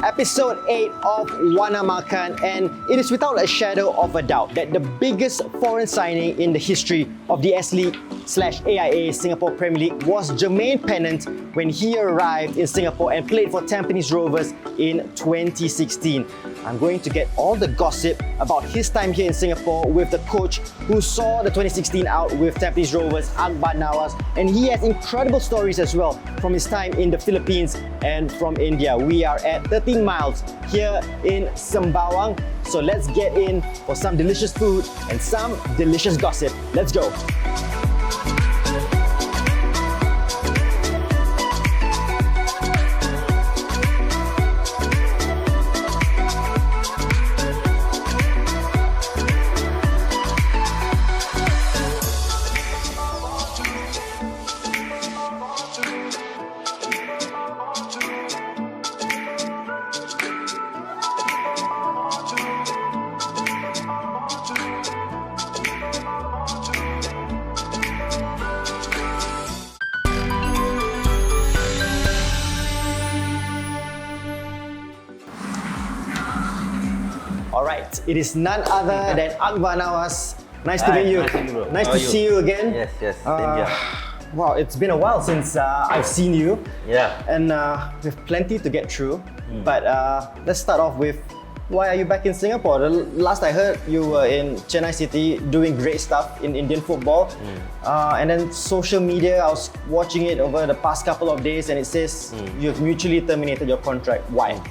Episode 8 of Makan, and it is without a shadow of a doubt that the biggest foreign signing in the history of the S-League/AIA Singapore Premier League was Jermaine Pennant when he arrived in Singapore and played for Tampines Rovers in 2016. I'm going to get all the gossip about his time here in Singapore with the coach who saw the 2016 out with Tampines Rovers, Akbar Nawas, and he has incredible stories as well from his time in the Philippines and from India. We are at 13 miles here in Sembawang, so let's get in for some delicious food and some delicious gossip. Let's go! Alright, it is none other than Akbar Nawas. Nice to meet you. Nice to meet you, bro. Nice to see you again. Yes, same here. Wow, it's been a while since I've seen you. Yeah. And we have plenty to get through. But let's start off with, why are you back in Singapore? The last I heard, you were in Chennai City doing great stuff in Indian football. And then social media, I was watching it over the past couple of days and it says you've mutually terminated your contract. Why?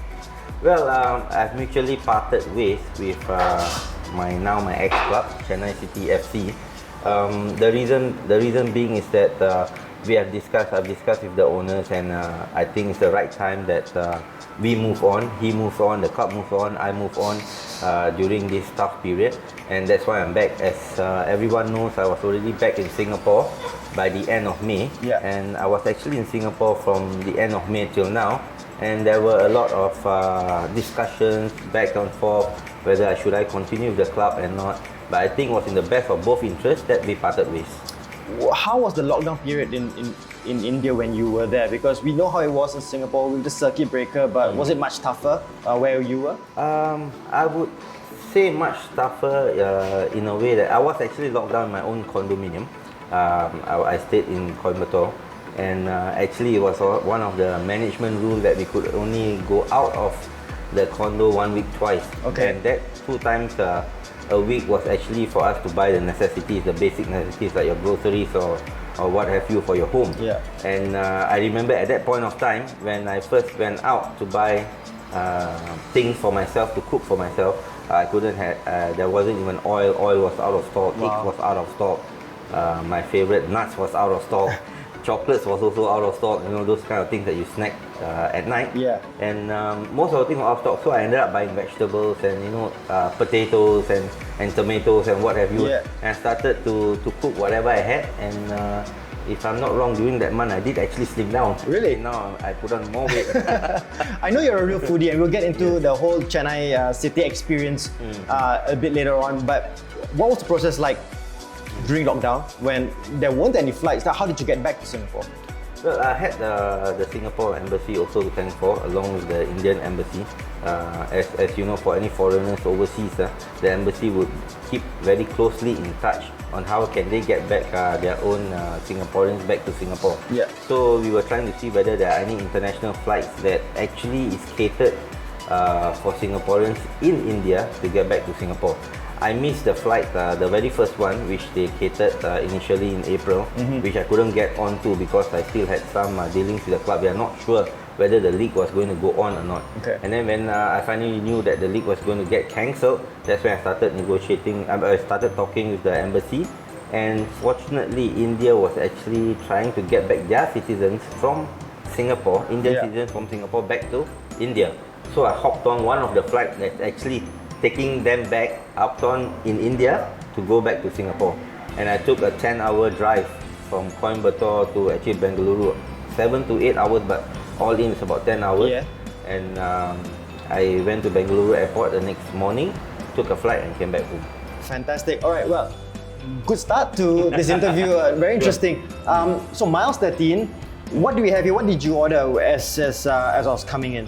Well, I've mutually parted ways with my ex-club, Chennai City FC. The reason being is that I've discussed with the owners, and I think it's the right time that we move on. He moves on, the club moves on, I move on during this tough period, and that's why I'm back. As everyone knows, I was already back in Singapore by the end of May, and I was actually in Singapore from the end of May till now. And there were a lot of discussions back and forth whether should I continue with the club and not. But I think it was in the best of both interests that we parted ways. How was the lockdown period in India when you were there? Because we know how it was in Singapore with the circuit breaker, but was it much tougher where you were? I would say much tougher in a way that I was actually locked down in my own condominium. I stayed in Coimbatore. And actually it was one of the management rules that we could only go out of the condo 1 week twice. Okay. And that 2 times a week was actually for us to buy the necessities, the basic necessities like your groceries or what have you for your home. Yeah. And I remember at that point of time when I first went out to buy things for myself, to cook for myself, I couldn't have, there wasn't even oil was out of stock, eggs was out of stock, my favorite nuts was out of stock. Chocolates was also out of stock, those kind of things that you snack at night. Yeah. And most of the things were out of stock, so I ended up buying vegetables and potatoes and tomatoes and what have you. Yeah. And I started to cook whatever I had, and if I'm not wrong, during that month I did actually slim down. Really? Now I put on more weight. I know you're a real foodie, and we'll get into the whole Chennai City experience a bit later on. But what was the process like during lockdown when there weren't any flights? How did you get back to Singapore? Well, I had the Singapore embassy also to thank for, along with the Indian embassy. As you know, for any foreigners overseas, the embassy would keep very closely in touch on how can they get back their own Singaporeans back to Singapore. Yeah. So we were trying to see whether there are any international flights that actually is catered for Singaporeans in India to get back to Singapore. I missed the flight, the very first one, which they catered initially in April, which I couldn't get onto because I still had some dealings with the club. We are not sure whether the league was going to go on or not. Okay. And then when I finally knew that the league was going to get cancelled, that's when I started negotiating. I started talking with the embassy, and fortunately, India was actually trying to get back their citizens from Singapore, Indian citizens from Singapore back to India. So I hopped on one of the flights that's actually taking them back up on in India to go back to Singapore. And I took a 10-hour drive from Coimbatore to actually Bengaluru. 7 to 8 hours, but all in it's about 10 hours. Yeah. And I went to Bengaluru airport the next morning, took a flight and came back home. Fantastic. All right, well, good start to this interview. Very interesting. So miles 13, what do we have here? What did you order as I was coming in?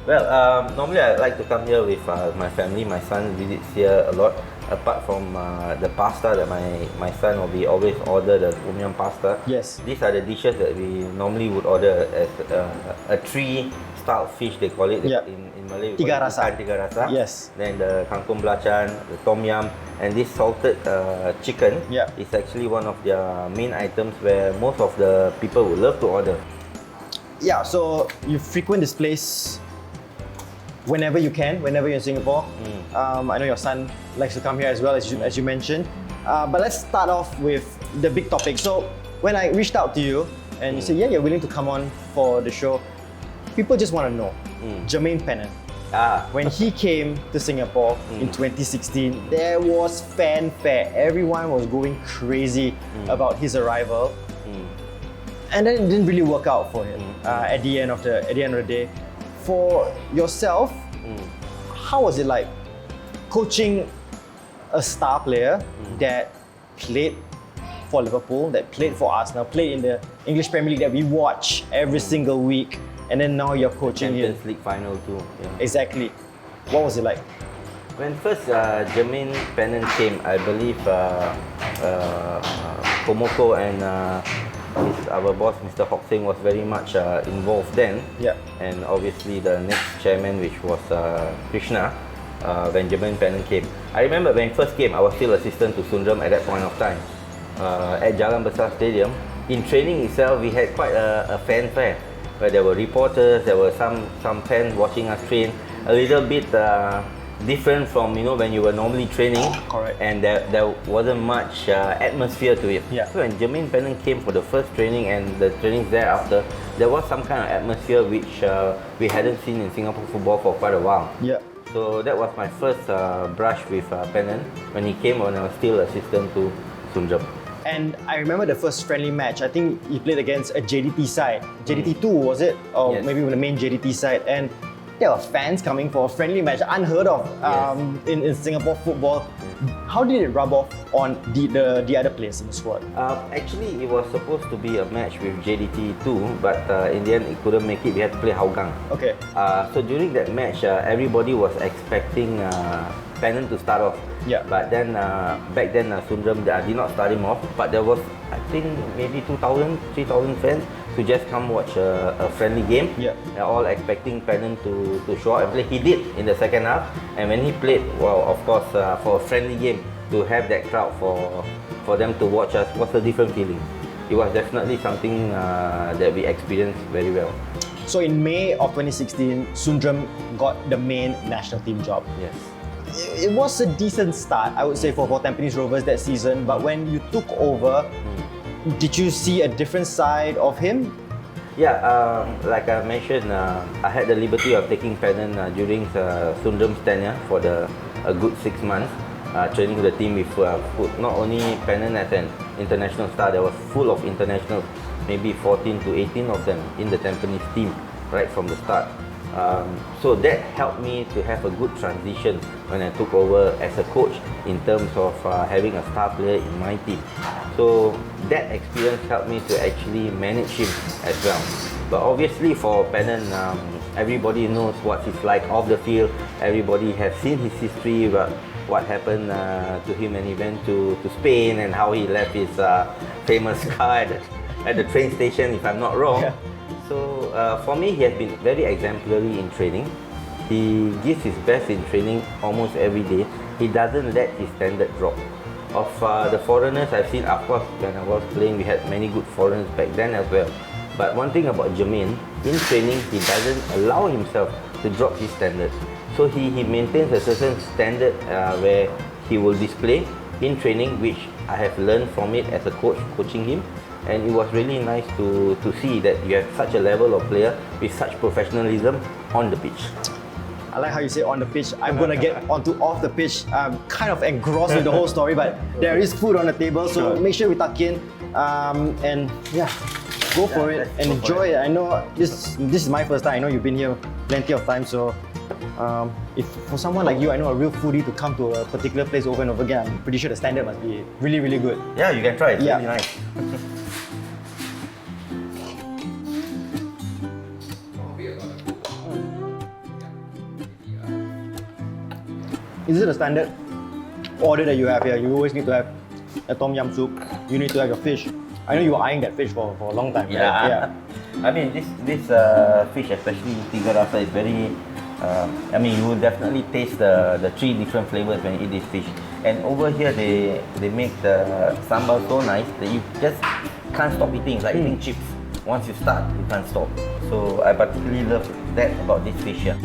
Well, normally I like to come here with my family. My son visits here a lot. Apart from the pasta that my son will be always order, the tom yum pasta. Yes. These are the dishes that we normally would order as a three-style fish, they call it. Yeah. In Malay. Tiga rasa. Ikan tiga rasa. Yes. Then the kangkung belacan, the tom yum, and this salted chicken Yeah. is actually one of their main items where most of the people would love to order. Yeah, so you frequent this place whenever you can, whenever you're in Singapore. I know your son likes to come here as well, as you mentioned. But let's start off with the big topic. So when I reached out to you and you said, yeah, you're willing to come on for the show, people just want to know, Jermaine Pennant. When he came to Singapore in 2016, there was fanfare. Everyone was going crazy about his arrival. And then it didn't really work out for him at the end of the day. For yourself, how was it like coaching a star player that played for Liverpool, that played for Arsenal, played in the English Premier League that we watch every single week, and then now you're coaching him? Champions League final too. Yeah. Exactly. What was it like? When first Jermaine Pennant came, I believe Komoko and our boss, Mr. Hoxing, was very much involved then. Yeah. And obviously the next chairman, which was Krishna, when Jermaine Pennant came. I remember when he first came, I was still assistant to Sundram at that point of time. At Jalan Besar Stadium, in training itself, we had quite a fanfare where there were reporters, there were some fans watching us train. A little bit different from when you were normally training. Correct. And there wasn't much atmosphere to it. Yeah. So when Jermaine Pennant came for the first training and the trainings thereafter, there was some kind of atmosphere which we hadn't seen in Singapore football for quite a while. Yeah. So that was my first brush with Pennant when he came when I was still assistant to Sundram. And I remember the first friendly match. I think he played against a JDT side. JDT 2 was it? Or Yes. maybe the main JDT side. And there were fans coming for a friendly match, unheard of in Singapore football. How did it rub off on the other players in the squad? Actually, it was supposed to be a match with JDT too, but in the end it couldn't make it. We had to play Hougang. Okay. So during that match, everybody was expecting Pennant to start off. Yeah. But then back then Sundram did not start him off. But there was, I think, maybe 2,000, 3,000 fans to just come watch a friendly game. Yeah. They're all expecting Pennant to show up and play. He did in the second half. And when he played, well, of course, for a friendly game, to have that crowd for them to watch us was a different feeling. It was definitely something that we experienced very well. So in May of 2016, Sundram got the main national team job. Yes. It was a decent start, I would say, for Tampines Rovers that season. But when you took over, did you see a different side of him? Yeah, like I mentioned, I had the liberty of taking Pennant during Sundram's tenure for a good 6 months, training with the team with not only Pennant as an international star, there was full of internationals, maybe 14 to 18 of them in the Tampines team right from the start. So that helped me to have a good transition when I took over as a coach in terms of having a star player in my team. So that experience helped me to actually manage him as well. But obviously for Pennant, everybody knows what he's like off the field. Everybody has seen his history, what happened to him when he went to Spain and how he left his famous car at the train station, if I'm not wrong. Yeah. So for me, he has been very exemplary in training. He gives his best in training almost every day. He doesn't let his standard drop. Of the foreigners I've seen, of course, when I was playing, we had many good foreigners back then as well. But one thing about Jermaine, in training, he doesn't allow himself to drop his standard. So he maintains a certain standard where he will display in training, which I have learned from it as a coach, coaching him. And it was really nice to see that you have such a level of player with such professionalism on the pitch. I like how you say on the pitch. I'm going to get onto off the pitch. I'm kind of engrossed with the whole story, but there is food on the table, so make sure we tuck in. And yeah, go for it and enjoy it. I know this is my first time. I know you've been here plenty of times, so if for someone like you, I know a real foodie to come to a particular place over and over again, I'm pretty sure the standard must be really, really good. Yeah, you can try. It's Yeah. really nice. Is it a standard order that you have here? You always need to have a tom yum soup. You need to have your fish. I know you were eyeing that fish for a long time. Yeah. Right? Yeah. I mean, this fish, especially tiga rasa, is very. I mean, you will definitely taste the three different flavors when you eat this fish. And over here, they make the sambal so nice that you just can't stop eating. It's like eating chips. Once you start, you can't stop. So I particularly love that about this fish here.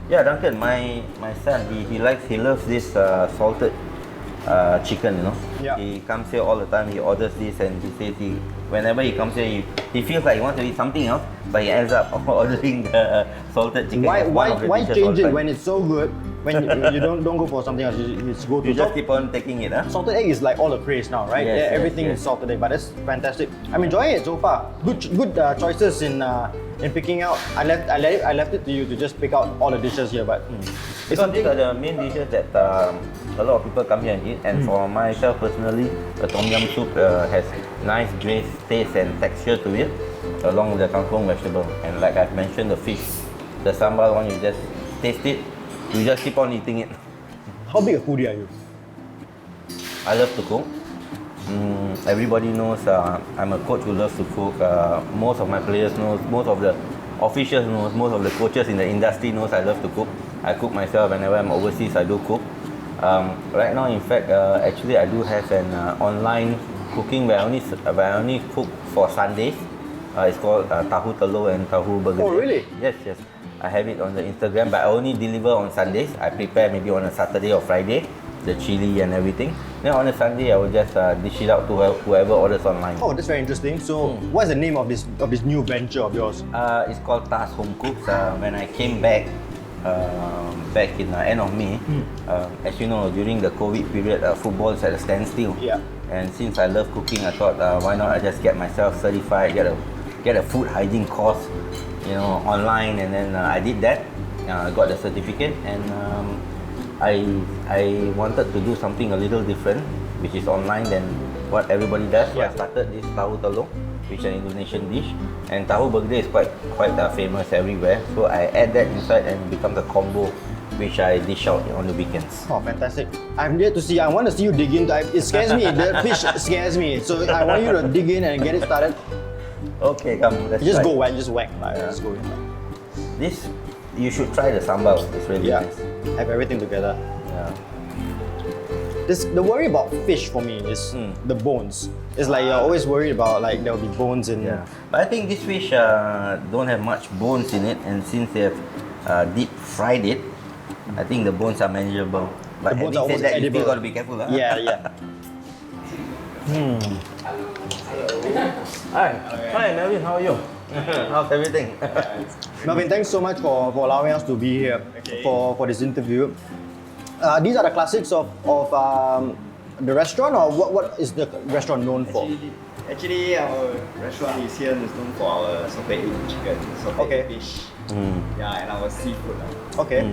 Yeah, Duncan, my son, he loves this salted chicken, you know. Yeah. He comes here all the time, he orders this, and he says whenever he comes here, he feels like he wants to eat something else, but he ends up ordering the salted chicken. Why change it when it's so good? When you don't go for something else, you just go to You just keep on taking it, huh? Salted egg is like all the craze now, right? Yes, yes, everything yes. is salted egg, but it's fantastic. I'm enjoying it so far. Good choices in picking out. I left it to you to just pick out all the dishes here, but it's Because these are the main dishes that a lot of people come here and eat. And for myself personally, the tom yum soup has nice grace, taste and texture to it, along with the kangkong vegetable. And like I've mentioned, the fish, the sambal one, you just taste it, you just keep on eating it. How big a foodie are you? I love to cook. Everybody knows I'm a coach who loves to cook. Most of my players know, most of the officials know, most of the coaches in the industry knows I love to cook. I cook myself whenever I'm overseas. I do cook. Right now, in fact, actually I do have an online cooking where I only cook for Sundays. It's called tahu telur and tahu burger. Oh, really? Yes. I have it on the Instagram, but I only deliver on Sundays. I prepare maybe on a Saturday or Friday, the chili and everything. Then on a Sunday, I will just dish it out to whoever orders online. Oh, that's very interesting. So, what's the name of this new venture of yours? It's called Tas Home Cooks. When I came back in end of May, as you know, during the COVID period, football is at a standstill. Yeah. And since I love cooking, I thought, why not I just get myself certified, get a food hygiene course, online, and then I did that. I got the certificate, and I wanted to do something a little different, which is online than what everybody does. So I started this tahu telur, which is an Indonesian dish, and tahu burger is quite famous everywhere. So I add that inside and it becomes a combo, which I dish out on the weekends. Oh, fantastic. I'm here to see. I want to see you dig into it. It scares me. The fish scares me. So I want you to dig in and get it started. Okay, come. Let's Just try. go whack. Just whack. Just go in. This, you should try the sambal. It's really Yeah. nice. Have everything together. Yeah. The worry about fish for me is the bones. It's like you're always worried about like there'll be bones in. Yeah. But I think this fish don't have much bones in it, and since they have deep fried it, I think the bones are manageable. But The bones having are said that, you edible. still got to be careful. Huh? Yeah. Hi, Melvin. How are you? How's everything? Melvin, thanks so much for allowing us to be here for this interview. These are the classics of the restaurant, or what is the restaurant known for? Actually, our restaurant is here is known for our salted egg chicken, salted egg fish, and our seafood. Okay,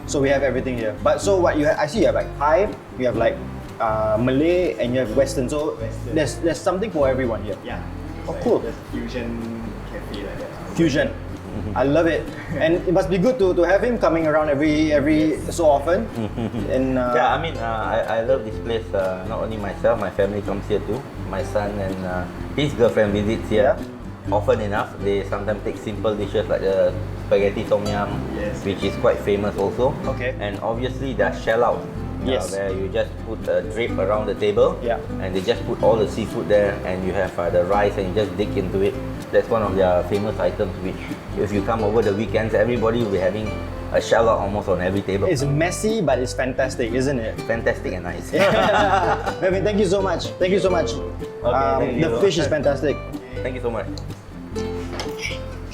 so we have everything here. But so what you have? I see you have like Thai, you have like Malay, and you have Western. So Western. there's something for everyone here. Yeah. Oh, cool. Just fusion cafe like that. Fusion. I love it, and it must be good to have him coming around every so often. And Yeah, I mean, I love this place. Not only myself, my family comes here too. My son and his girlfriend visits here often enough. They sometimes take simple dishes like the spaghetti tom yum, Yes. which is quite famous also. Okay. And obviously the shell out. Yes. Where you just put a drape around the table, Yeah. and they just put all the seafood there, and you have the rice, and you just dig into it. That's one of their famous items, which if you come over the weekends, everybody will be having a shell out almost on every table. it's messy, but it's fantastic, isn't it? fantastic and nice. Melvin, thank you so much. Thank you so much. thank you. The fish is fantastic. Thank you so much.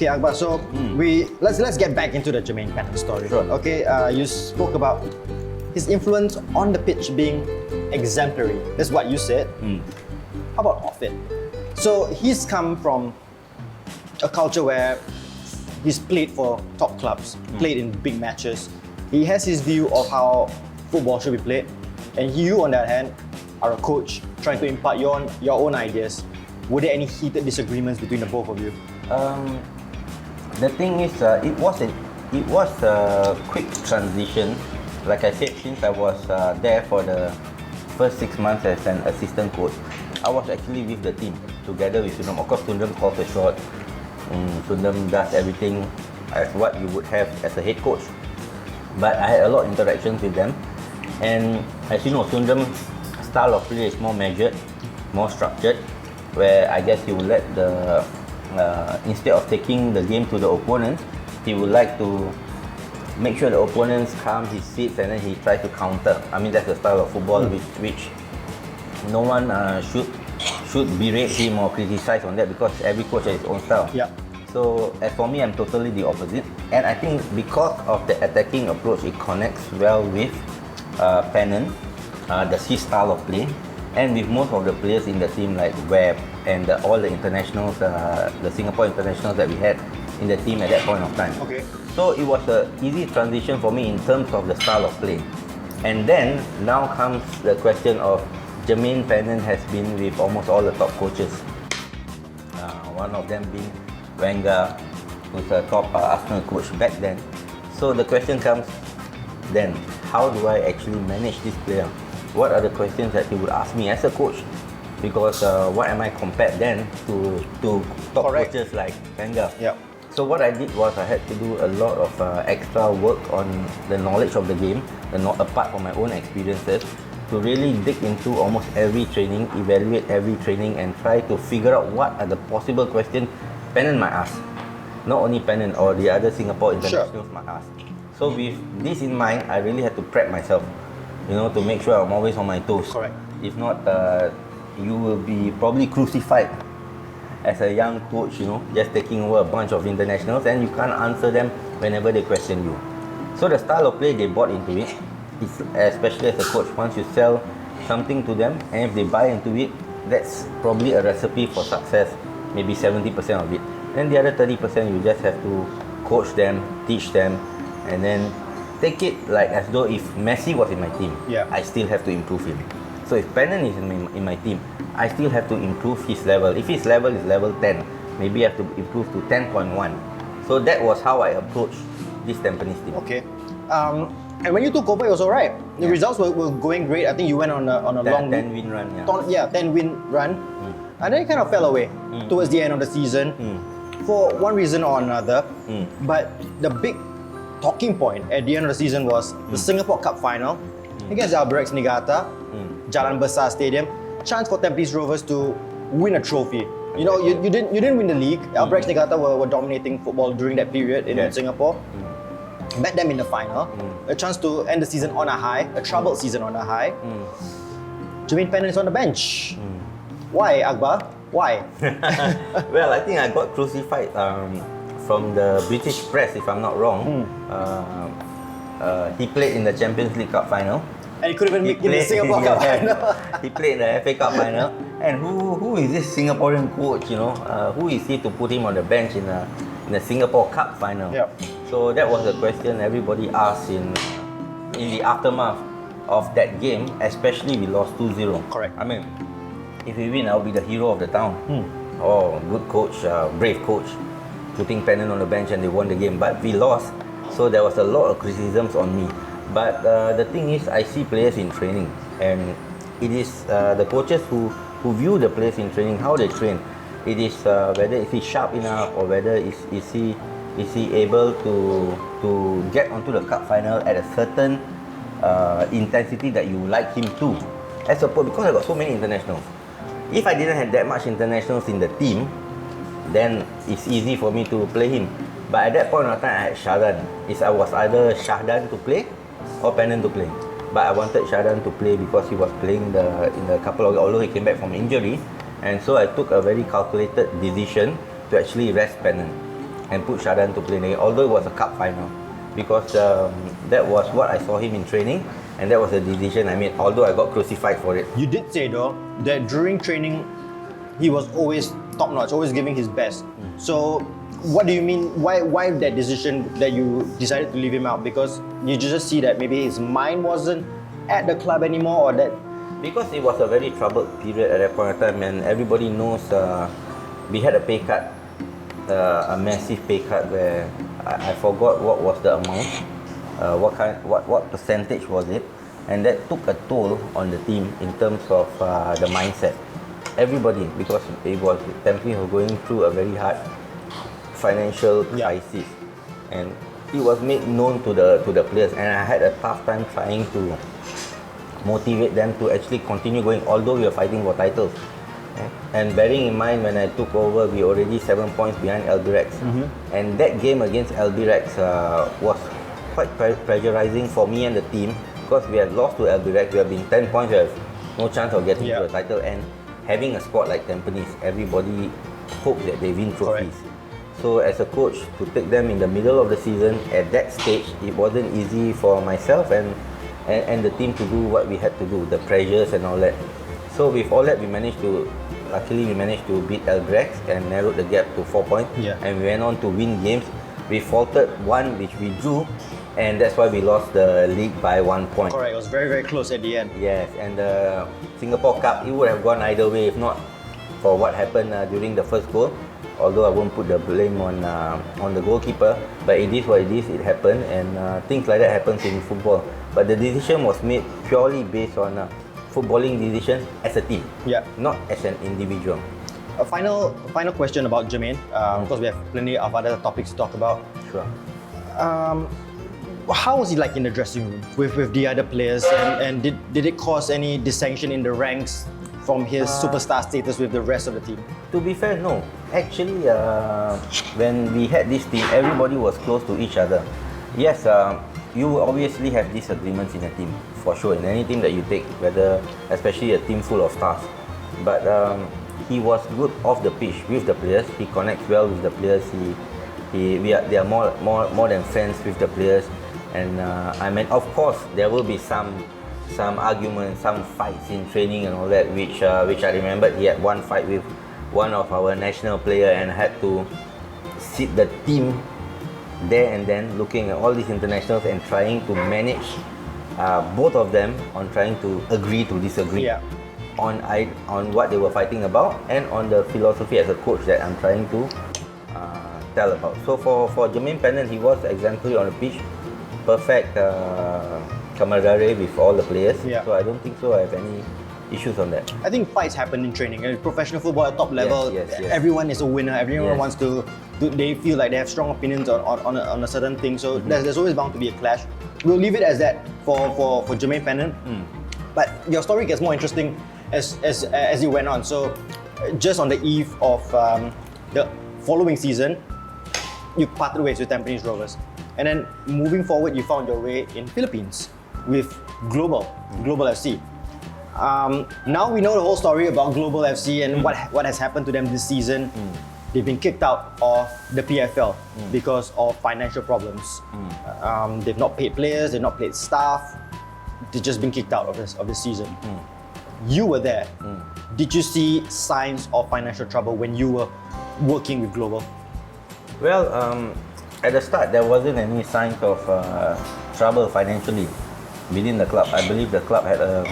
Okay, Akbar. So let's get back into the Jermaine Pennant story. Sure. Okay, you spoke about his influence on the pitch being exemplary. That's what you said. How about off it? So he's come from a culture where he's played for top clubs, played in big matches. He has his view of how football should be played, and you, on the other hand, are a coach trying to impart your own ideas. Were there any heated disagreements between the both of you? The thing is, it was a quick transition. Like I said, since I was there for the first 6 months as an assistant coach, I was actually with the team together with Sundram. Of course, Sundram calls the shot. Sundram does everything as what you would have as a head coach. But I had a lot of interactions with them, and as you know, Sundram's style of play is more measured, more structured, where I guess he would let the instead of taking the game to the opponent, he would like to make sure the opponents calm his seats and then he tries to counter. I mean, that's the style of football which no one should berate him or criticize on that, because every coach has his own style. Yeah. So as for me, I'm totally the opposite, and I think because of the attacking approach, it connects well with Pennant, his style of play, and with most of the players in the team like Webb and all the internationals, the Singapore internationals that we had in the team at that point of time. Okay. So it was an easy transition for me in terms of the style of play. And then now comes the question of Jermaine Pennant has been with almost all the top coaches. One of them being Wenger, who's a top Arsenal coach back then. So the question comes then, how do I actually manage this player? What are the questions that he would ask me as a coach? Because what am I compared then to top Correct. coaches like Wenger? Yeah. So what I did was I had to do a lot of extra work on the knowledge of the game, apart from my own experiences, to really dig into almost every training, evaluate every training, and try to figure out what are the possible questions Pennant might ask. Not only Pennant, or the other Singapore internationals might ask. So with this in mind, I really had to prep myself, to make sure I'm always on my toes. Correct. If not, you will be probably crucified as a young coach, just taking over a bunch of internationals, and you can't answer them whenever they question you. So the style of play, they bought into it, especially as a coach. Once you sell something to them, and if they buy into it, that's probably a recipe for success, maybe 70% of it. Then the other 30%, you just have to coach them, teach them, and then take it like as though if Messi was in my team, I still have to improve him. So if Pennant is in my team, I still have to improve his level. If his level is level 10, maybe I have to improve to 10.1. So that was how I approached this Tampines team. Okay. And when you took over, it was alright. The results were going great. I think you went on a long 10-win run. 10-win run. And then it kind of fell away towards the end of the season for one reason or another. But the big talking point at the end of the season was the Singapore Cup final against the Albirex Niigata, Jalan Besar Stadium. Chance for Tampines Rovers to win a trophy. You didn't win the league. Albirex Niigata were dominating football during that period in Singapore. Met them in the final. A chance to end the season on a high, a troubled season on a high. Jermaine Pennant is on the bench. Why, Akbar? Why? Well, I think I got crucified from the British press, if I'm not wrong. He played in the Champions League Cup final. And he couldn't even make it in the Singapore Cup final. He played in the FA Cup final. And who is this Singaporean coach, Who is he to put him on the bench in the Singapore Cup final? Yep. So that was the question everybody asked in the aftermath of that game, especially we lost 2-0. Correct. I mean, if we win, I'll be the hero of the town. Oh, good coach, brave coach, putting Pennant on the bench and they won the game. But we lost, so there was a lot of criticisms on me. But the thing is, I see players in training, and it is the coaches who view the players in training, how they train. It is whether is he sharp enough, or whether is he able to get onto the cup final at a certain intensity that you like him to. As opposed, because I got so many internationals. If I didn't have that much internationals in the team, then it's easy for me to play him. But at that point of time, I had Shahdan. I was either Shahdan to play or Pennant to play. But I wanted Shahdan to play because he was playing in the couple of, although he came back from injury. And so I took a very calculated decision to actually rest Pennant and put Shahdan to play, although it was a cup final. Because that was what I saw him in training, and that was the decision I made, although I got crucified for it. You did say though that during training he was always top notch, always giving his best. So what do you mean? Why that decision that you decided to leave him out? Because you just see that maybe his mind wasn't at the club anymore, or that? Because it was a very troubled period at that point of time, and everybody knows we had a pay cut, a massive pay cut where I forgot what was the amount, what percentage was it, and that took a toll on the team in terms of the mindset. Everybody, because Tampines was going through a very hard financial crisis, and it was made known to the players, and I had a tough time trying to motivate them to actually continue going, although we were fighting for titles. And bearing in mind, when I took over, we were already 7 points behind LB Rex, and that game against LB Rex was quite pressurizing for me and the team, because we had lost to LB Rex. We have been 10 points, we have no chance of getting to a title, and having a squad like Tampines, everybody hopes that they win trophies. Correct. So as a coach, to take them in the middle of the season at that stage, it wasn't easy for myself and the team to do what we had to do, the pressures and all that. So with all that, luckily we managed to beat Albrecht and narrowed the gap to 4 points. And we went on to win games. We faltered one, which we drew, and that's why we lost the league by 1 point. Correct, it was very, very close at the end. Yes, and the Singapore Cup, it would have gone either way if not for what happened during the first goal. Although I won't put the blame on the goalkeeper, but it is what it is, it happened, and things like that happens in football. But the decision was made purely based on footballing decision as a team, not as an individual. A final question about Jermaine, because we have plenty of other topics to talk about. Sure. How was he like in the dressing room with the other players, and did it cause any dissension in the ranks from his superstar status with the rest of the team? To be fair, no. Actually, when we had this team, everybody was close to each other. Yes, you will obviously have disagreements in a team, for sure, in any team that you take, whether, especially a team full of stars. But he was good off the pitch with the players. He connects well with the players. They are more than friends with the players. And I mean, of course, there will be some arguments, some fights in training and all that, which I remembered. He had one fight with one of our national player and had to sit the team there and then, looking at all these internationals and trying to manage both of them on trying to agree to disagree on what they were fighting about and on the philosophy as a coach that I'm trying to tell about. So for Jermaine Pennant, he was exemplary on the pitch, perfect camaraderie with all the players. So I don't think so I have any issues on that. I think fights happen in training. In professional football at top level, yes. everyone is a winner. Everyone wants to. They feel like they have strong opinions on a certain thing. So there's always bound to be a clash. We'll leave it as that for Jermaine Pennant. But your story gets more interesting as you went on. So just on the eve of the following season, you parted ways with Tampines Rovers, and then moving forward, you found your way in Philippines with Global FC. Now we know the whole story about Global FC and what has happened to them this season. They've been kicked out of the PFL because of financial problems. They've not paid players, they've not paid staff. They've just been kicked out of this season. You were there. Did you see signs of financial trouble when you were working with Global? Well, at the start, there wasn't any signs of trouble financially within the club. I believe the club had a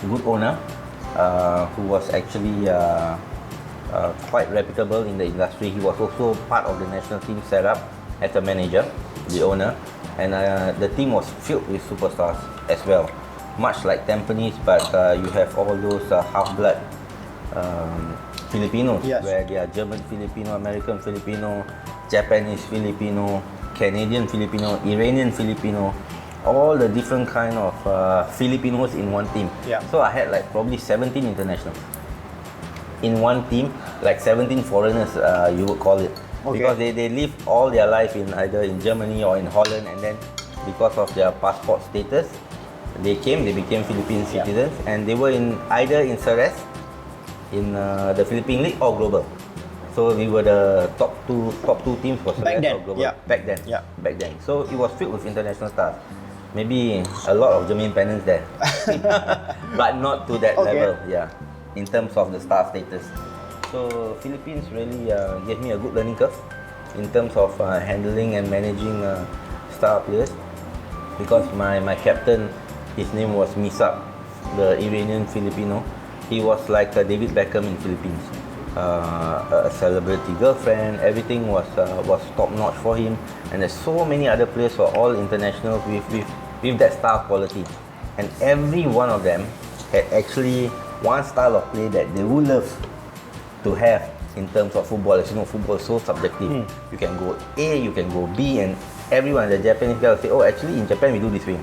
good owner who was actually quite reputable in the industry. He was also part of the national team setup as a manager, the owner, and the team was filled with superstars as well. Much like Tampines, but you have all those half-blood Filipinos, where they are German Filipino, American Filipino, Japanese Filipino, Canadian Filipino, Iranian Filipino, all the different kind of Filipinos in one team. So I had like probably 17 internationals in one team, like 17 foreigners, you would call it, because they live all their life in either in Germany or in Holland, and then because of their passport status, they became Philippine citizens, and they were either in Ceres, in the Philippine League, or Global. So we were the top two teams for Ceres or Global back then. So it was filled with international stars. Maybe a lot of Jermaine Pennants there, but not to that level, in terms of the star status. So Philippines really gave me a good learning curve in terms of handling and managing star players, because my captain His name was Misak, the Iranian Filipino. He was like a David Beckham in Philippines. A celebrity girlfriend, everything was top notch for him. And there's so many other players who are all internationals with that star quality. And every one of them had actually one style of play that they would love to have in terms of football. As you know, football is so subjective. You can go A, you can go B, and everyone, the Japanese guy will say, oh, actually in Japan we do this way.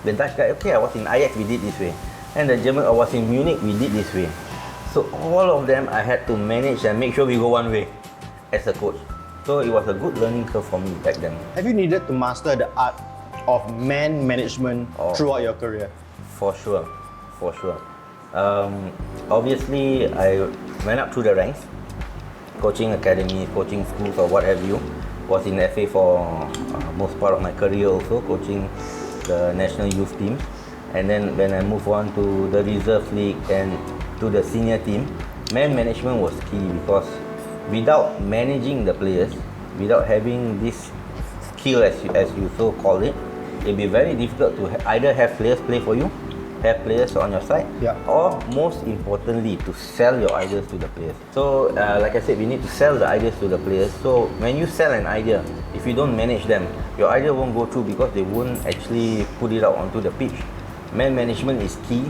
The Dutch guy, okay, I was in Ajax, we did this way. And the German, I was in Munich, we did this way. So all of them, I had to manage and make sure we go one way as a coach. So it was a good learning curve for me back then. Have you needed to master the art of man management throughout your career? For sure. Obviously, I went up through the ranks, coaching academy, coaching schools or what have you. Was in FA for most part of my career also, coaching the national youth team. And then when I moved on to the reserve league and to the senior team, man management was key because without managing the players, without having this skill as you so call it, it'll be very difficult to either have players play for you, have players on your side, or most importantly, to sell your ideas to the players. So, like I said, we need to sell the ideas to the players. So, when you sell an idea, if you don't manage them, your idea won't go through because they won't actually put it out onto the pitch. Man management is key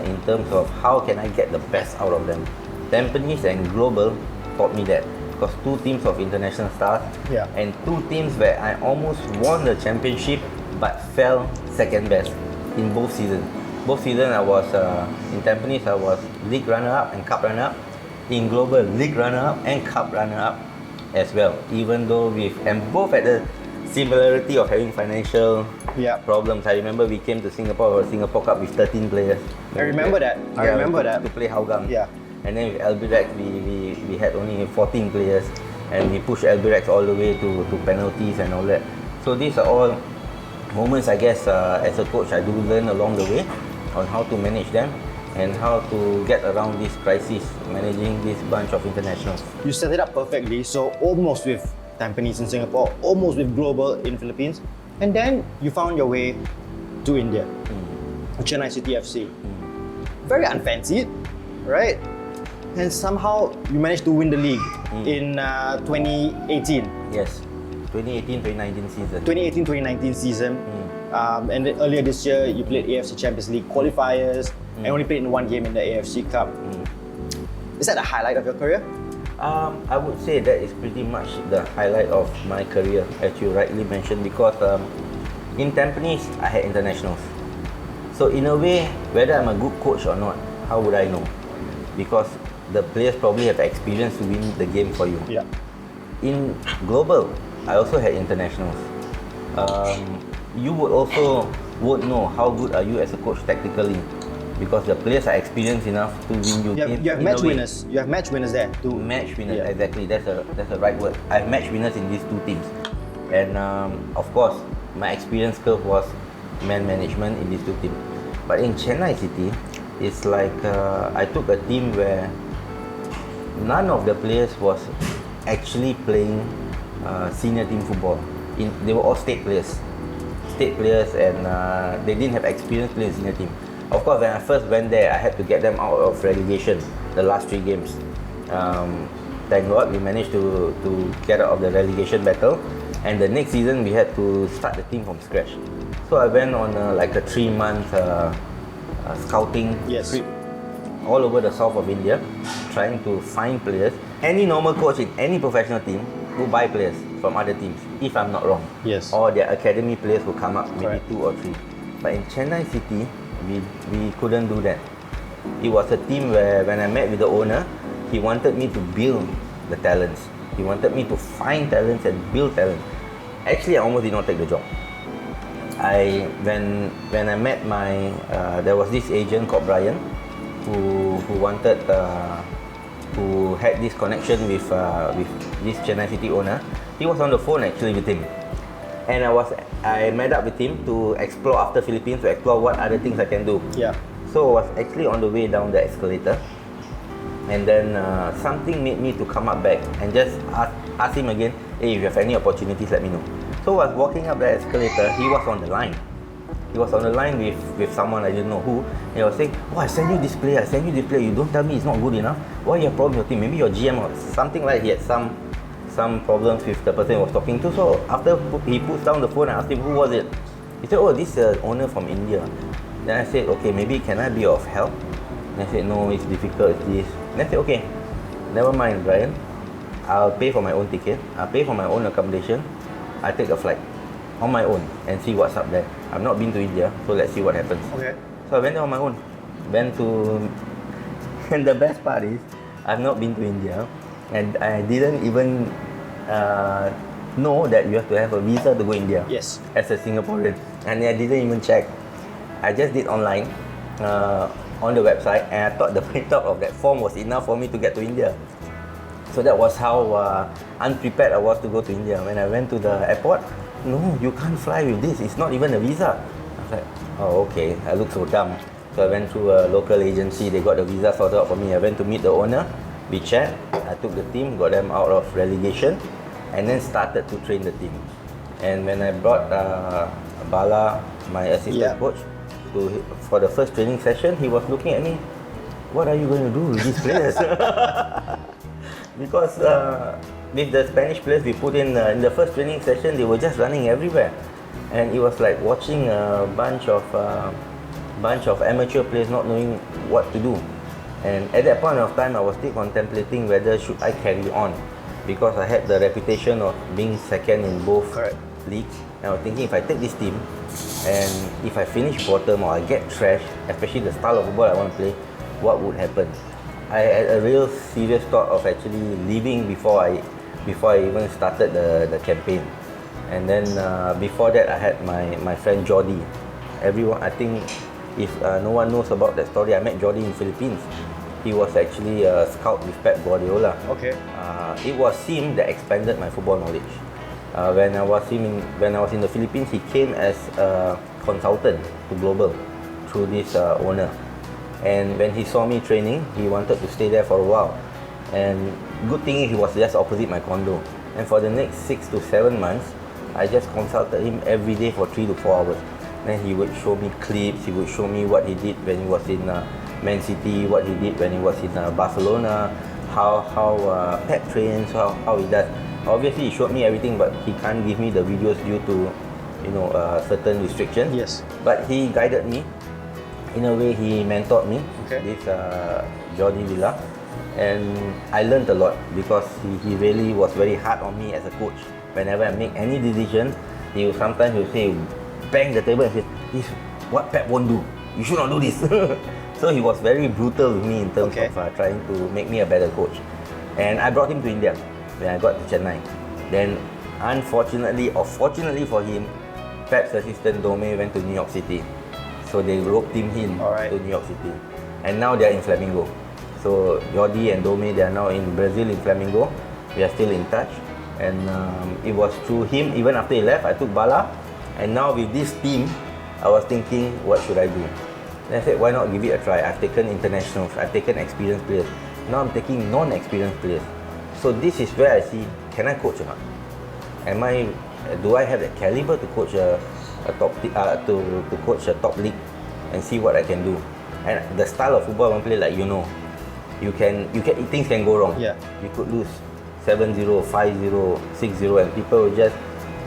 in terms of how can I get the best out of them. Tampines and Global taught me that because two teams of international stars and two teams where I almost won the championship but fell second best in both seasons. Both seasons I was in Tampines, I was league runner-up and cup runner-up. In Global, league runner-up and cup runner-up as well. Even though and both had the similarity of having financial problems. I remember we came to Singapore Cup with 13 players. I remember that. To play Hougang. And then with Albirex, we had only 14 players, and we pushed Albirex all the way to penalties and all that. So these are all moments, I guess, as a coach, I do learn along the way on how to manage them and how to get around this crisis, managing this bunch of internationals. You set it up perfectly, so almost with Tampines in Singapore, almost with Global in Philippines, and then you found your way to India, Chennai City FC. Very unfancied, right? And somehow you managed to win the league in 2018. Yes, 2018-2019 season. 2018-2019 season. And then earlier this year, you played AFC Champions League qualifiers and only played in one game in the AFC Cup. Is that the highlight of your career? I would say that is pretty much the highlight of my career, as you rightly mentioned, because in Tampines, I had internationals. So in a way, whether I'm a good coach or not, how would I know? Because the players probably have experience to win the game for you. In Global, I also had internationals. You would know how good are you as a coach tactically, because the players are experienced enough to win you games. You have match winners. You have match winners there. Match winners, exactly. That's a right word. I have match winners in these two teams, and of course, my experience curve was man management in these two teams. But in Chennai City, it's like I took a team where none of the players was actually playing senior team football. They were all state players, and they didn't have experience playing senior team. Of course, when I first went there, I had to get them out of relegation, the last 3 games. Thank God, we managed to get out of the relegation battle. And the next season, we had to start the team from scratch. So I went on like a 3-month scouting trip all over the south of India, trying to find players. Any normal coach in any professional team would buy players from other teams, if I'm not wrong. Or their academy players will come up, maybe 2 or 3. But in Chennai City, we couldn't do that. It was a team where when I met with the owner, he wanted me to build the talents. He wanted me to find talents and build talent. Actually, I almost did not take the job. When I met there was this agent called Brian, who wanted who had this connection with this Chennai City owner. He was on the phone actually with him, and I met up with him to explore after Philippines, to explore what other things I can do. So I was actually on the way down the escalator, and then something made me to come up back and just ask him again, hey, if you have any opportunities, let me know. So I was walking up the escalator, he was on the line. He was on the line with someone I didn't know who. He was saying, "Oh, I send you this player. You don't tell me it's not good enough. Why you have problem with your team? Maybe your GM or something like." He had some problems with the person he was talking to. So after he puts down the phone, I asked him who was it. He said, "Oh, this owner from India." Then I said, "Okay, maybe can I be of help?" Then I said, "No, it's difficult. This." Then I said, "Okay, never mind, Brian. I'll pay for my own ticket. I'll pay for my own accommodation. I take a flight on my own and see what's up there. I've not been to India, so let's see what happens." Okay. So I went there on my own. Went to, and the best part is, I've not been to India, and I didn't even know that you have to have a visa to go India. Yes. As a Singaporean, and I didn't even check. I just did online on the website, and I thought the printout of that form was enough for me to get to India. So that was how unprepared I was to go to India. When I went to the airport, "No, you can't fly with this. It's not even a visa." I was like, "Oh, okay." I look so dumb. So I went through a local agency. They got the visa sorted out for me. I went to meet the owner. We chat. I took the team, got them out of relegation, and then started to train the team. And when I brought Bala, my assistant coach, for the first training session, he was looking at me. "What are you going to do with these players?" Because with the Spanish players we put in the first training session, they were just running everywhere, and it was like watching a bunch of amateur players not knowing what to do. And at that point of time, I was still contemplating whether should I carry on, because I had the reputation of being second in both leagues. And I was thinking, if I take this team and if I finish bottom or I get trashed, especially the style of football I want to play, what would happen? I had a real serious thought of actually leaving before I even started the campaign. And then before that, I had my friend Jordi. Everyone, I think, if no one knows about that story, I met Jordi in Philippines. He was actually a scout with Pep Guardiola. Okay. It was him that expanded my football knowledge. When I was in the Philippines, he came as a consultant to Global through this owner. And when he saw me training, he wanted to stay there for a while. And good thing he was just opposite my condo. And for the next 6 to 7 months, I just consulted him every day for 3 to 4 hours. Then he would show me clips, he would show me what he did when he was in Man City, what he did when he was in Barcelona, how Pep trains, how he does. Obviously he showed me everything, but he can't give me the videos due to certain restrictions. Yes. But he guided me. In a way, he mentored me, this Jordi Villa, and I learned a lot because he really was very hard on me as a coach. Whenever I make any decision, he will sometimes say, bang the table and say, "This is what Pep won't do. You should not do this." So he was very brutal with me in terms of trying to make me a better coach. And I brought him to India when I got to Chennai. Then, unfortunately or fortunately for him, Pep's assistant Dome went to New York City. So they roped him in to New York City. And now they're in Flamingo. So Jordi and Dome, they are now in Brazil in Flamingo. We are still in touch. And it was through him, even after he left, I took Bala. And now with this team, I was thinking, what should I do? And I said, why not give it a try? I've taken internationals, I've taken experienced players. Now I'm taking non-experienced players. So this is where I see, can I coach or not? Do I have the caliber to coach a top league and see what I can do? And the style of football I want to play, like things can go wrong. Yeah. You could lose 7-0, 5-0, 6-0, and people will just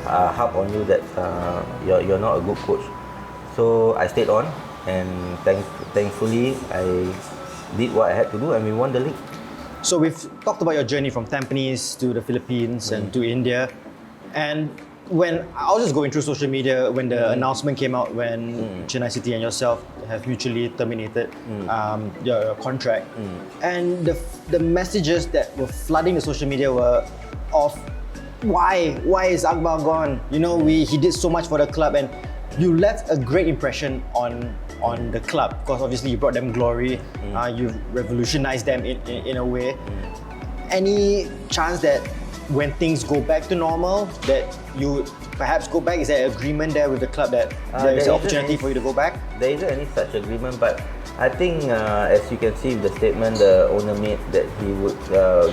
harp on you that you're not a good coach. So I stayed on, and thankfully I did what I had to do, and we won the league. So we've talked about your journey from Tampines to the Philippines and to India, and when I was just going through social media when the announcement came out when Chennai City and yourself have mutually terminated your contract, and the messages that were flooding the social media were of why is Akbar gone? He did so much for the club, and you left a great impression on the club because obviously you brought them glory, you revolutionized them in a way. Any chance that when things go back to normal, that you perhaps go back? Is there an agreement there with the club that there is an opportunity for you to go back? There isn't any such agreement, but I think as you can see in the statement the owner made, that he would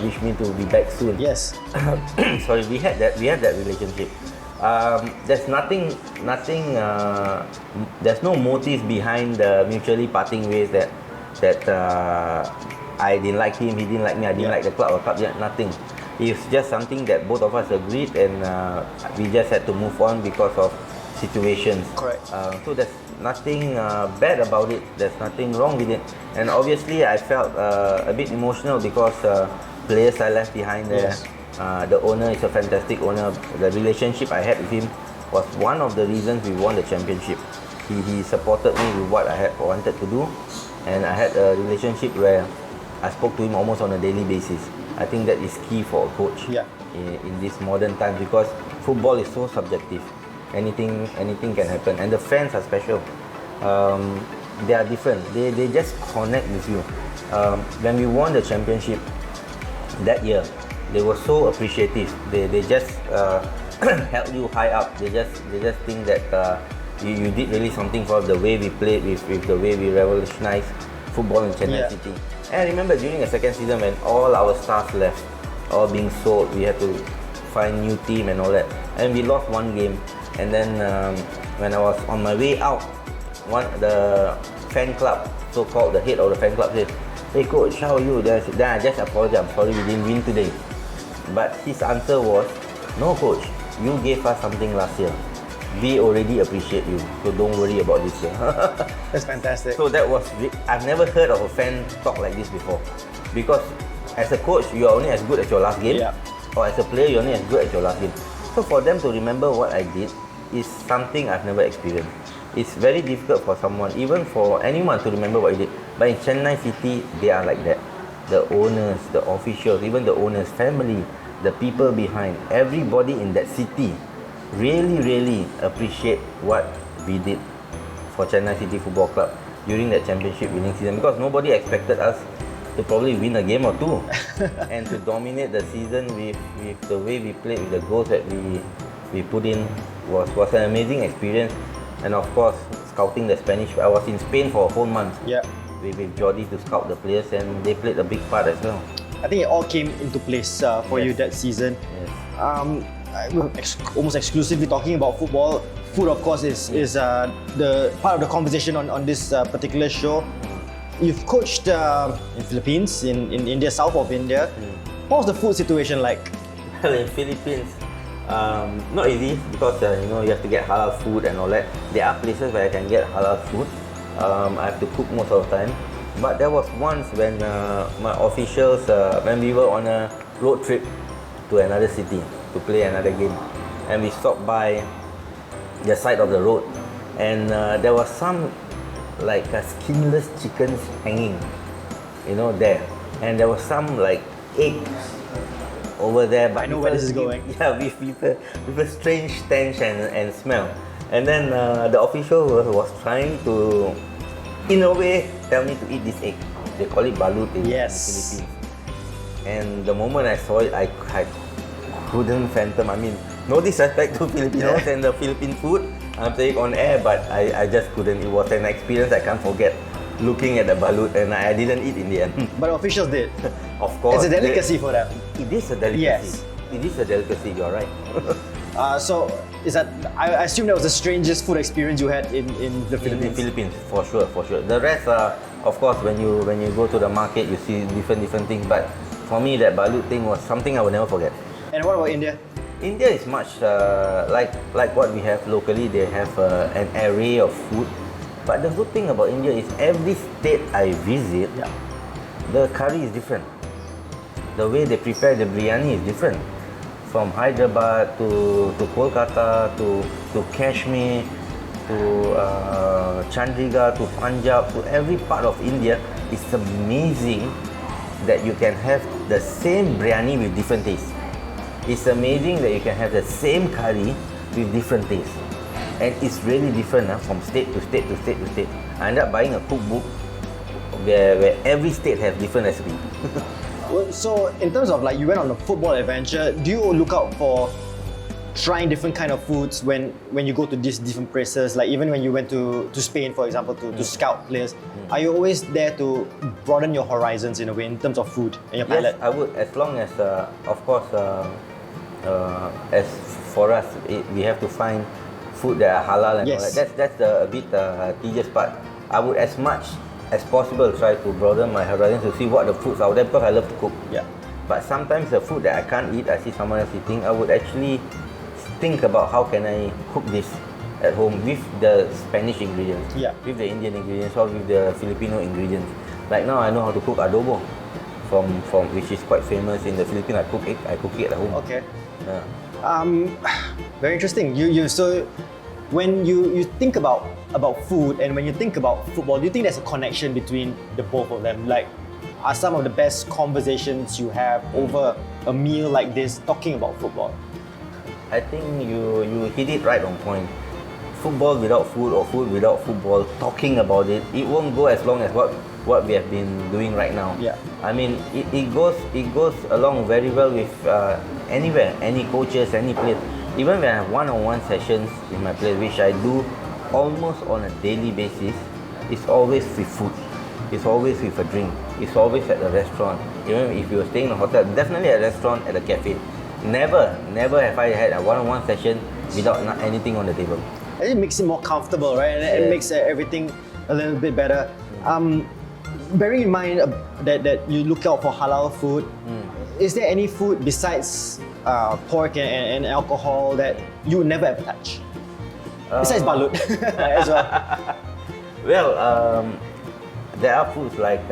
wish me to be back soon. Yes. Sorry, we had that relationship. There's there's no motive behind the mutually parting ways that I didn't like him, he didn't like me, I didn't like the club or club, nothing. It's just something that both of us agreed, and we just had to move on because of situations. Correct. So there's nothing bad about it, there's nothing wrong with it. And obviously I felt a bit emotional because players I left behind there. Yes. The owner is a fantastic owner. The relationship I had with him was one of the reasons we won the championship. He supported me with what I had wanted to do, and I had a relationship where I spoke to him almost on a daily basis. I think that is key for a coach in this modern time, because football is so subjective. Anything can happen, and the fans are special. They are different. They just connect with you. When we won the championship that year, they were so appreciative. They just held you high up. They just think that you did really something for the way we played, with the way we revolutionized football in Chennai City. And I remember during the second season when all our stars left, all being sold, we had to find new team and all that. And we lost one game. And then when I was on my way out, the fan club, so-called the head of the fan club, said, "Hey coach, how are you?" Then I just apologized, "I'm sorry we didn't win today." But his answer was, "No coach, you gave us something last year. We already appreciate you, so don't worry about this year." That's fantastic. So that was, I've never heard of a fan talk like this before. Because as a coach, you are only as good as your last game. Or as a player, you're only as good as your last game. So for them to remember what I did is something I've never experienced. It's very difficult for someone, even for anyone, to remember what you did. But in Chennai City, they are like that. The owners, the officials, even the owner's family, the people behind, everybody in that city really appreciate what we did for Chennai City Football Club during that championship winning season, because nobody expected us to probably win a game or two and to dominate the season with the way we played, with the goals that we put in, was an amazing experience. And of course, scouting the Spanish. I was in Spain for a whole month with Jordi to scout the players, and they played a big part as well. I think it all came into place for you that season. Almost exclusively talking about football. Food, of course, is the part of the conversation on this particular show. You've coached in Philippines, in India, south of India. What was the food situation like? Well, in Philippines, not easy, because you have to get halal food and all that. There are places where I can get halal food. I have to cook most of the time. But there was once when my officials, when we were on a road trip to another city to play another game, and we stopped by the side of the road, and there was some like skinless chickens hanging, there, and there was some like eggs over there. But I know where this is going. Yeah, with a strange stench and smell. And then the official was trying to, in a way, tell me to eat this egg. They call it balut in the Philippines. And the moment I saw it, I couldn't fathom. I mean, no disrespect to Filipinos and the Philippine food, I'm saying on air, but I just couldn't. It was an experience I can't forget, looking at the balut, and I didn't eat in the end. But officials did. Of course. It's a delicacy for them. It is a delicacy. Yes. It is a delicacy, you're right. So, I assume that was the strangest food experience you had in the Philippines? In the Philippines, for sure. The rest, of course, when you go to the market, you see different things. But for me, that balut thing was something I will never forget. And what about India? India is much like what we have locally. They have an array of food. But the good thing about India is every state I visit, the curry is different. The way they prepare the biryani is different. From Hyderabad to Kolkata to Kashmir to Chandigarh to Punjab to every part of India, it's amazing that you can have the same biryani with different tastes. It's amazing that you can have the same curry with different tastes. And it's really different from state to state to state to state. I ended up buying a cookbook where every state has different recipes. So, in terms of you went on a football adventure, do you look out for trying different kind of foods when you go to these different places? Like even when you went to Spain, for example, to scout players, are you always there to broaden your horizons in a way in terms of food and your palate? Yes, I would, as long as, of course, as for us, we have to find food that are halal and all Yes. that. That's the a bit tedious part. I would as much as possible try to broaden my horizons to see what the foods out there because I love to cook. Yeah. But sometimes the food that I can't eat, I see someone else eating, I would actually think about how can I cook this at home with the Spanish ingredients, Yeah. with the Indian ingredients, or with the Filipino ingredients. Like now I know how to cook adobo from which is quite famous in the Philippines. I cook it at home. Okay. Yeah. Very interesting. So when you think about food and when you think about football, do you think there's a connection between the both of them? Like, are some of the best conversations you have over a meal like this talking about football? I think you hit it right on point. Football without food or food without football, talking about it won't go as long as what we have been doing right now. Yeah. I mean, it goes along very well with anywhere, any coaches, any players. Even when I have one-on-one sessions with my players, which I do almost on a daily basis, it's always with food. It's always with a drink. It's always at a restaurant. Even if you're staying in a hotel, definitely at a restaurant, at a cafe. Never have I had a one-on-one session without anything on the table. It makes it more comfortable, right? And it Yeah. makes everything a little bit better. Bearing in mind that you look out for halal food, is there any food besides pork and alcohol that you would never ever touch? Besides balut as well. Well, there are foods like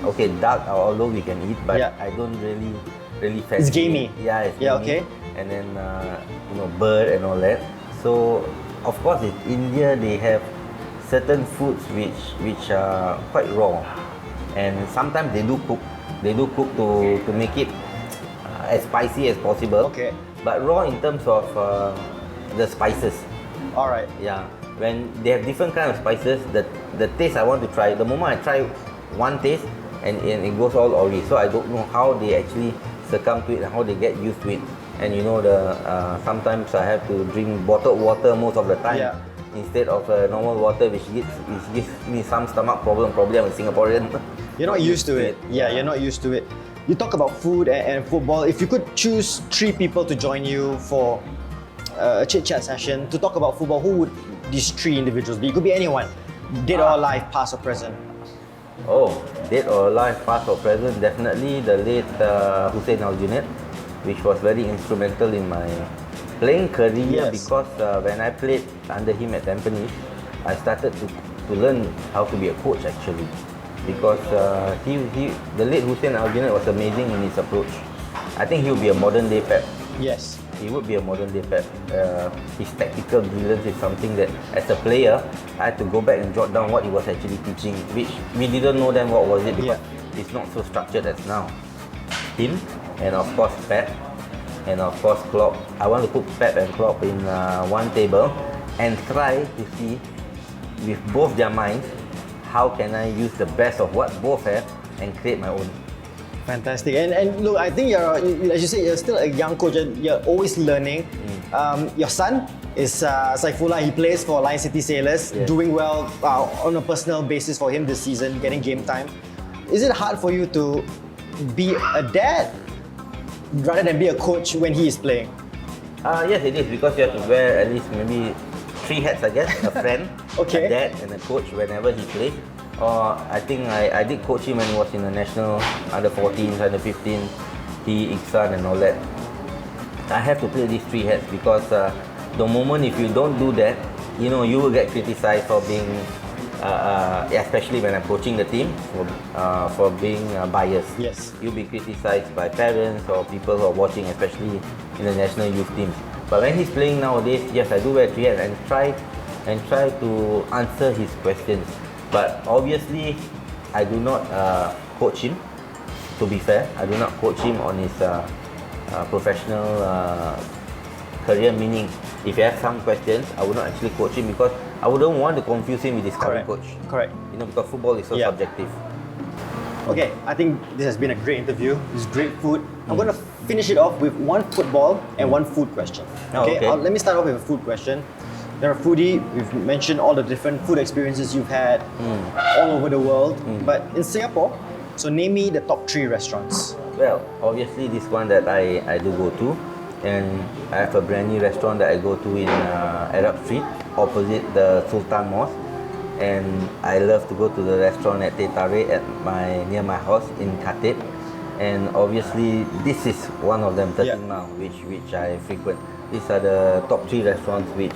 okay, duck, although we can eat, but Yeah. I don't really fancy. It's gamey. it. Yeah, it's Yeah, gamey. okay. And then bird and all that. So of course in India they have certain foods which are quite raw, and sometimes they do cook. They do cook to make it as spicy as possible. Okay. But raw in terms of the spices. All right. Yeah, when they have different kind of spices, the taste I want to try, the moment I try one taste and it goes all oily, so I don't know how they actually succumb to it and how they get used to it. And sometimes I have to drink bottled water most of the time. Yeah. Instead of normal water, which gives me some stomach problem. Probably I'm a Singaporean. You're not used to it. Yeah, you're not used to it. You talk about food and football. If you could choose 3 people to join you for a chit-chat session to talk about football, who would these 3 individuals be? It could be anyone, dead or alive, past or present. Oh, dead or alive, past or present, definitely the late Hussein Al-Junaid, which was very instrumental in my playing career. Yes. Because when I played under him at Tampines, I started to learn how to be a coach actually. Because the late Hussein Al-Junaid was amazing in his approach. I think he would be a modern day Pep. Yes. He would be a modern day Pep. His tactical brilliance is something that, as a player, I had to go back and jot down what he was actually teaching, which we didn't know then what was it because it's not so structured as now. Him, and of course Pep, and of course Klopp. I want to put Pep and Klopp in one table and try to see with both their minds how can I use the best of what both have and create my own. Fantastic. And look, I think as you said, you're still a young coach and you're always learning. Your son is Saifullah. He plays for Lion City Sailors, Yes. doing well on a personal basis for him this season, getting game time. Is it hard for you to be a dad rather than be a coach when he is playing? Yes, it is, because you have to wear at least maybe 3 hats, I guess. A friend, Okay. a dad, and a coach whenever he plays. Or I think I did coach him when he was in the national under 14s, under 15, he, Iksan and all that. I have to play these 3 hats because the moment if you don't do that, you will get criticized for being, especially when I'm coaching the team, for being biased. Yes. You'll be criticized by parents or people who are watching, especially in the national youth teams. But when he's playing nowadays, yes, I do wear 3 hats and try to answer his questions. But obviously, I do not coach him. To be fair, I do not coach him on his professional career. Meaning, if he has some questions, I would not actually coach him because I wouldn't want to confuse him with his current coach. Correct. Because football is so Yeah. subjective. Okay, I think this has been a great interview. It's great food. I'm going to finish it off with one football and one food question. Okay. Let me start off with a food question. You're a foodie. We've mentioned all the different food experiences you've had all over the world. But in Singapore, so name me the top 3 restaurants Well, obviously this one that I do go to, and I have a brand new restaurant that I go to in Arab Street, opposite the Sultan Mosque. And I love to go to the restaurant at Teh Tarik near my house in Khatib. And obviously this is one of them, 13 Mile, which I frequent. These are the top 3 restaurants which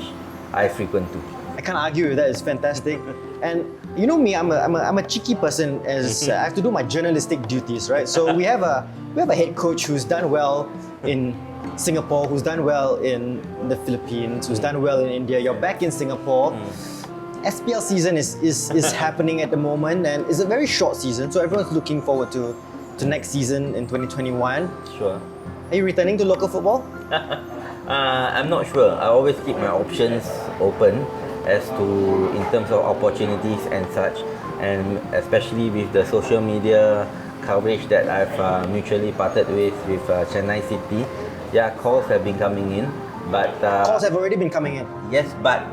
I frequent too. I can't argue with that. It's fantastic. And you know me, I'm a cheeky person as I have to do my journalistic duties, right? So we have a head coach who's done well in Singapore, who's done well in the Philippines, who's done well in India. You're back in Singapore. SPL season is happening at the moment, and it's a very short season, so everyone's looking forward to next season in 2021. Sure. Are you returning to local football? I'm not sure. I always keep my options open as to in terms of opportunities and such, and especially with the social media coverage that I've mutually parted with Chennai City. Yeah, calls have been coming in, but Calls have already been coming in. yes, but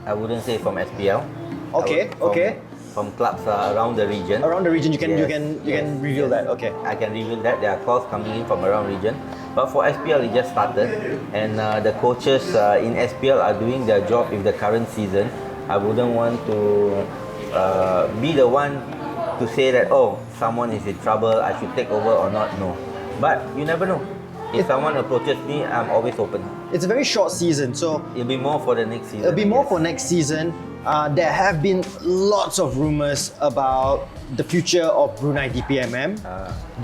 I wouldn't say from SPL. Okay, okay. From clubs around the region. Around the region, you can reveal yes. that. Okay. I can reveal that there are calls coming in from around region. But for SPL, it just started, and the coaches in SPL are doing their job with the current season. I wouldn't want to be the one to say that, oh, someone is in trouble, I should take over or not. No, but you never know. If someone approaches me, I'm always open. It's a very short season, so It'll be more for the next season. it'll be more for next season. There have been lots of rumors about the future of Brunei DPMM.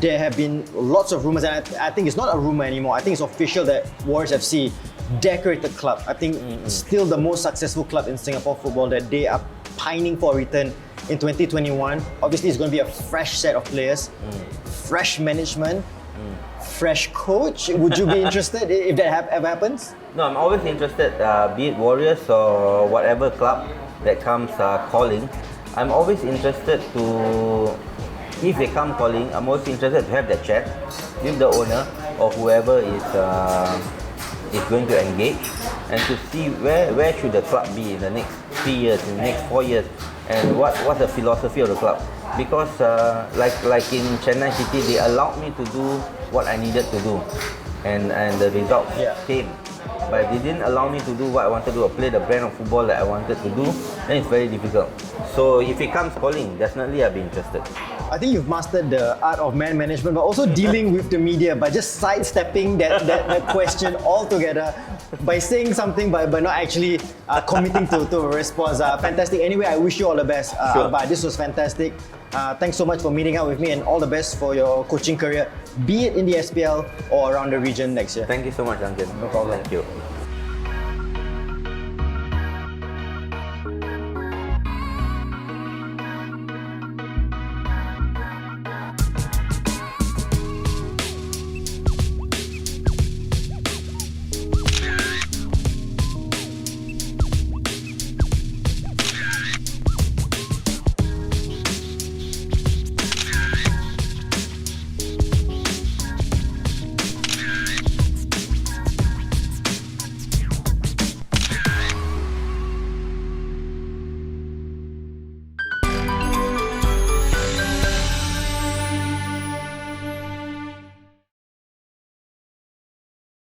There have been lots of rumors, and I think it's not a rumor anymore. I think it's official that Warriors FC, decorated club, I think still the most successful club in Singapore football, that they are pining for a return in 2021. Obviously, it's going to be a fresh set of players, fresh management, fresh coach. Would you be interested if that ever happens? No, I'm always interested, be it Warriors or whatever club that comes calling. I'm always interested to, if they come calling, I'm always interested to have that chat with the owner or whoever is going to engage, and to see where should the club be in the next 3 years, in the next 4 years, and what's the philosophy of the club. Because like in Chennai City, they allowed me to do what I needed to do, and the results came. But if they didn't allow me to do what I wanted to do, or play the brand of football that I wanted to do, then it's very difficult. So if it comes calling, definitely I'll be interested. I think you've mastered the art of man management, but also dealing with the media by just sidestepping that question altogether by saying something but not actually committing to a response. Fantastic. Anyway, I wish you all the best. Sure. Akbar, this was fantastic. Thanks so much for meeting up with me, and all the best for your coaching career, be it in the SPL or around the region next year. Thank you so much, Duncan. No problem. Thank you.